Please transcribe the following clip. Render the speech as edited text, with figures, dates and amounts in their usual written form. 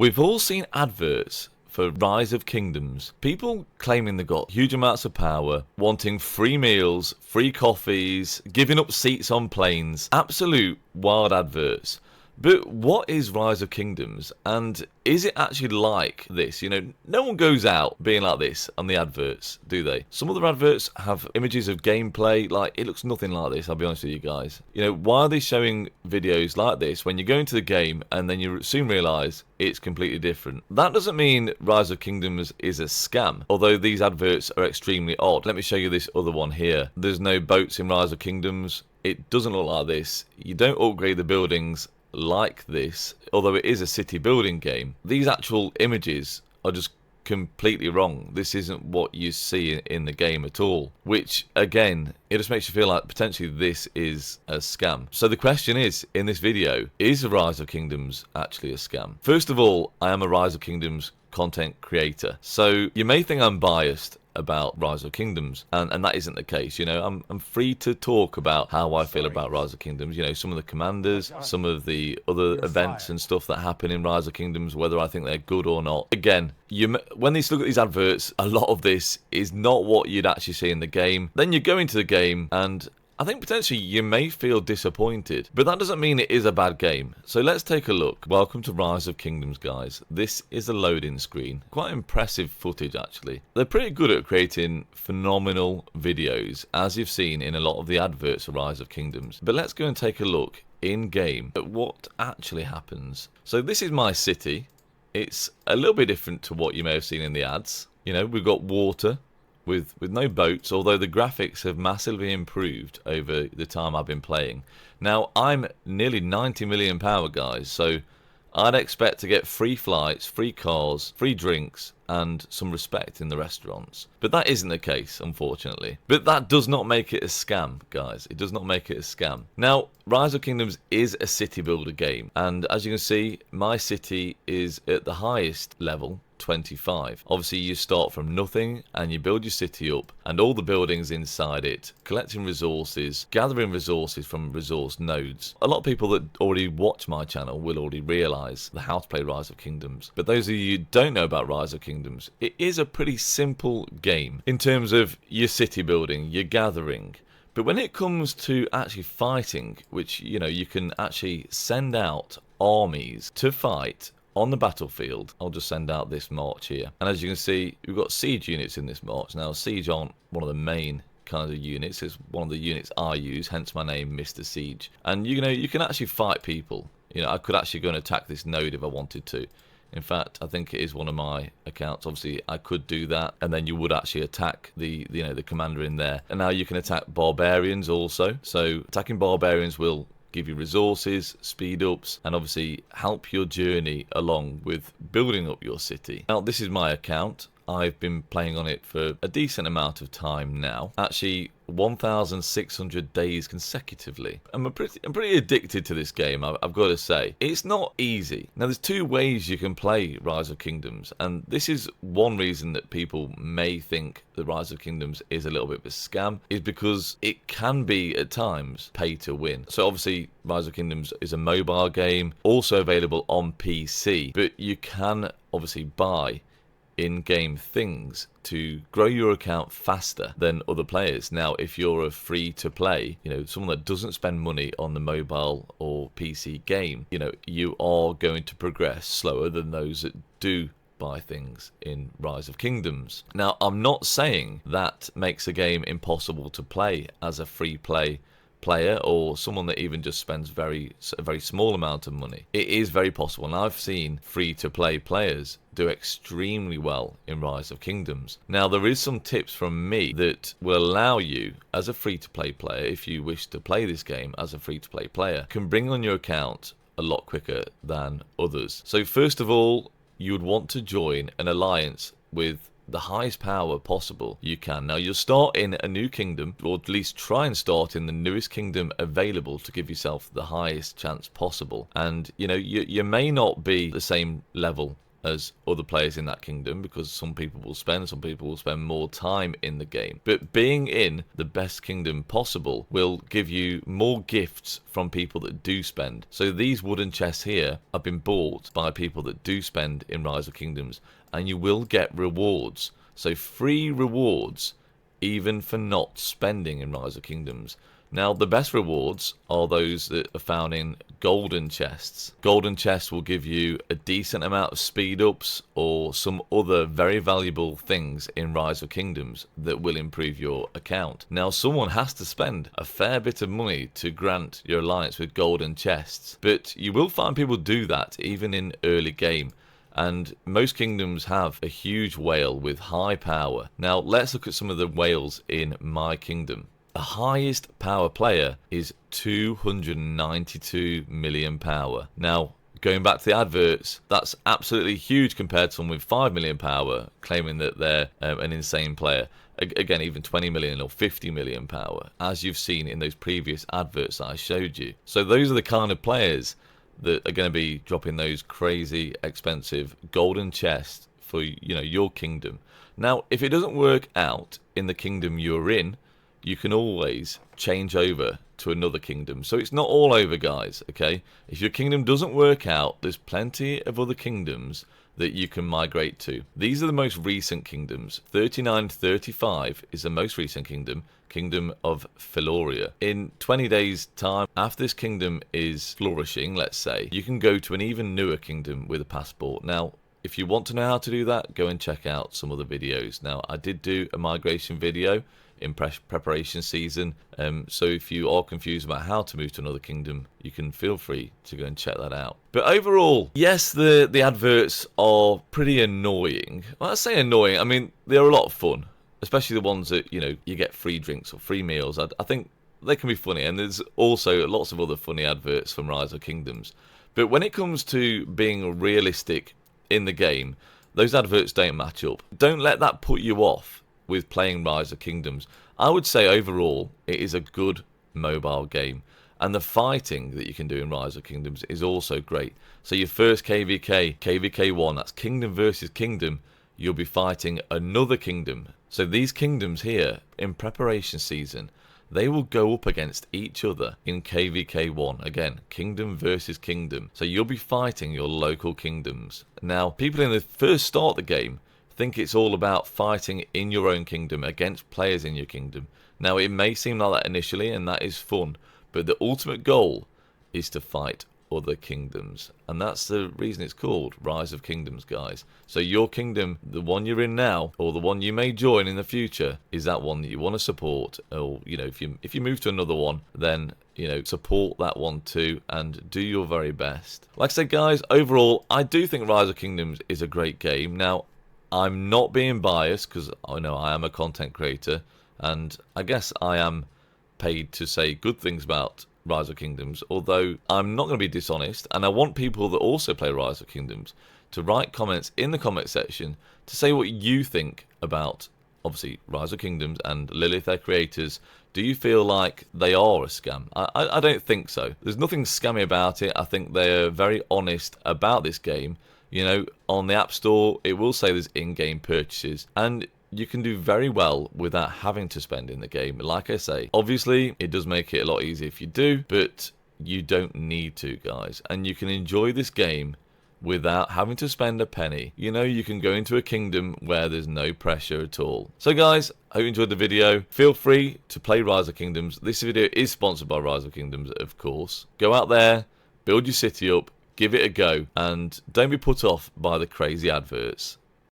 We've all seen adverts for Rise of Kingdoms. People claiming they've got huge amounts of power, wanting free meals, free coffees, giving up seats on planes. Absolute wild adverts. But what is Rise of Kingdoms, and is it actually like this? You know, no one goes out being like this on the adverts, do they? Some other adverts have images of gameplay, like, it looks nothing like this, I'll be honest with you guys. You know, why are they showing videos like this when you go into the game and then you soon realise it's completely different? That doesn't mean Rise of Kingdoms is a scam, although these adverts are extremely odd. Let me show you this other one here. There's no boats in Rise of Kingdoms. It doesn't look like this. You don't upgrade the buildings like this, although it is a city building game. These actual images are just completely wrong. This isn't what you see in the game at all, which again, it just makes you feel like potentially this is a scam. So the question is, in this video, is the Rise of Kingdoms actually a scam? First of all, I am a Rise of Kingdoms content creator, so you may think I'm biased about Rise of Kingdoms, and that isn't the case. You know, I'm free to talk about how I feel about Rise of Kingdoms. You know, some of the commanders, some of the other events and stuff that happen in Rise of Kingdoms, whether I think they're good or not. Again, when you look at these adverts, a lot of this is not what you'd actually see in the game. Then you go into the game and I think potentially you may feel disappointed, but that doesn't mean it is a bad game. So let's take a look. Welcome to Rise of Kingdoms, guys. This is a loading screen. Quite impressive footage, actually. They're pretty good at creating phenomenal videos, as you've seen in a lot of the adverts for Rise of Kingdoms. But let's go and take a look in-game at what actually happens. So this is my city. It's a little bit different to what you may have seen in the ads. You know, we've got water with no boats, although the graphics have massively improved over the time I've been playing. Now, I'm nearly 90 million power, guys, so I'd expect to get free flights, free cars, free drinks, and some respect in the restaurants. But that isn't the case, unfortunately. But that does not make it a scam, guys. It does not make it a scam. Now, Rise of Kingdoms is a city builder game, and as you can see, my city is at the highest level, 25. Obviously, you start from nothing and you build your city up, and all the buildings inside it, collecting resources, gathering resources from resource nodes. A lot of people that already watch my channel will already realise how to play Rise of Kingdoms, but those of you who don't know about Rise of Kingdoms, it is a pretty simple game in terms of your city building, your gathering. But when it comes to actually fighting, which, you know, you can actually send out armies to fight on the battlefield. I'll just send out this march here, and as you can see, we've got siege units in this march. Now, siege aren't one of the main kinds of units. It's one of the units I use, hence my name, Mr. Siege. And you know, you can actually fight people. You know, I could actually go and attack this node if I wanted to. In fact, I think it is one of my accounts. Obviously, I could do that, and then you would actually attack the commander in there. And now you can attack barbarians also. So attacking barbarians will give you resources, speed ups, and obviously help your journey along with building up your city. Now, this is my account. I've been playing on it for a decent amount of time now. Actually, 1,600 days consecutively. I'm pretty addicted to this game, I've got to say. It's not easy. Now, there's two ways you can play Rise of Kingdoms, and this is one reason that people may think that Rise of Kingdoms is a little bit of a scam, is because it can be, at times, pay to win. So obviously, Rise of Kingdoms is a mobile game, also available on PC, but you can obviously buy in-game things to grow your account faster than other players. Now, if you're a free-to-play, you know, someone that doesn't spend money on the mobile or PC game, you know, you are going to progress slower than those that do buy things in Rise of Kingdoms. Now, I'm not saying that makes a game impossible to play as a free-play player or someone that even just spends a very small amount of money. It is very possible, and I've seen free-to-play players do extremely well in Rise of Kingdoms. Now, there is some tips from me that will allow you, as a free-to-play player, if you wish to play this game as a free-to-play player, can bring on your account a lot quicker than others. So first of all, you would want to join an alliance with the highest power possible you can. Now, you'll start in a new kingdom, or at least try and start in the newest kingdom available to give yourself the highest chance possible. And, you know, you may not be the same level as other players in that kingdom, because some people will spend more time in the game. But being in the best kingdom possible will give you more gifts from people that do spend. So these wooden chests here have been bought by people that do spend in Rise of Kingdoms, and you will get rewards. So free rewards even for not spending in Rise of Kingdoms. Now, the best rewards are those that are found in golden chests. Golden chests will give you a decent amount of speed ups or some other very valuable things in Rise of Kingdoms that will improve your account. Now, someone has to spend a fair bit of money to grant your alliance with golden chests, but you will find people do that even in early game. And most kingdoms have a huge whale with high power. Now, let's look at some of the whales in my kingdom. The highest power player is 292 million power. Now, going back to the adverts, that's absolutely huge compared to someone with 5 million power claiming that they're an insane player. Again, even 20 million or 50 million power, as you've seen in those previous adverts that I showed you. So those are the kind of players that are going to be dropping those crazy expensive golden chests for, you know, your kingdom. Now, if it doesn't work out in the kingdom you're in, you can always change over to another kingdom. So it's not all over, guys, okay? If your kingdom doesn't work out, there's plenty of other kingdoms that you can migrate to. These are the most recent kingdoms. 3935 is the most recent kingdom, Kingdom of Philoria. In 20 days' time, after this kingdom is flourishing, let's say, you can go to an even newer kingdom with a passport. Now, if you want to know how to do that, go and check out some other videos. Now, I did do a migration video in preparation season, so if you are confused about how to move to another kingdom, you can feel free to go and check that out. But overall, yes, the adverts are pretty annoying. Well, I say annoying, I mean, they're a lot of fun, especially the ones that, you know, you get free drinks or free meals. I think they can be funny, and there's also lots of other funny adverts from Rise of Kingdoms. But when it comes to being realistic in the game, those adverts don't match up. Don't let that put you off with playing Rise of Kingdoms. I would say overall it is a good mobile game, and the fighting that you can do in Rise of Kingdoms is also great. So your first KVK, KVK1, that's kingdom versus kingdom, you'll be fighting another kingdom. So these kingdoms here in preparation season, they will go up against each other in KVK1. Again, kingdom versus kingdom. So you'll be fighting your local kingdoms. Now, people in the first start of the game think it's all about fighting in your own kingdom against players in your kingdom. Now, it may seem like that initially, and that is fun, but the ultimate goal is to fight other kingdoms, and that's the reason it's called Rise of Kingdoms, guys. So your kingdom, the one you're in now, or the one you may join in the future, is that one that you want to support. Or, you know, if you move to another one, then, you know, support that one too and do your very best. Like I said, guys, overall I do think Rise of Kingdoms is a great game. Now, I'm not being biased because I know I am a content creator, and I guess I am paid to say good things about Rise of Kingdoms, although I'm not going to be dishonest, and I want people that also play Rise of Kingdoms to write comments in the comment section to say what you think about, obviously, Rise of Kingdoms and Lilith, their creators. Do you feel like they are a scam? I don't think so. There's nothing scammy about it. I think they're very honest about this game. You know, on the App Store, it will say there's in-game purchases, and you can do very well without having to spend in the game. Like I say, obviously, it does make it a lot easier if you do, but you don't need to, guys. And you can enjoy this game without having to spend a penny. You know, you can go into a kingdom where there's no pressure at all. So, guys, I hope you enjoyed the video. Feel free to play Rise of Kingdoms. This video is sponsored by Rise of Kingdoms, of course. Go out there, build your city up, give it a go, and don't be put off by the crazy adverts.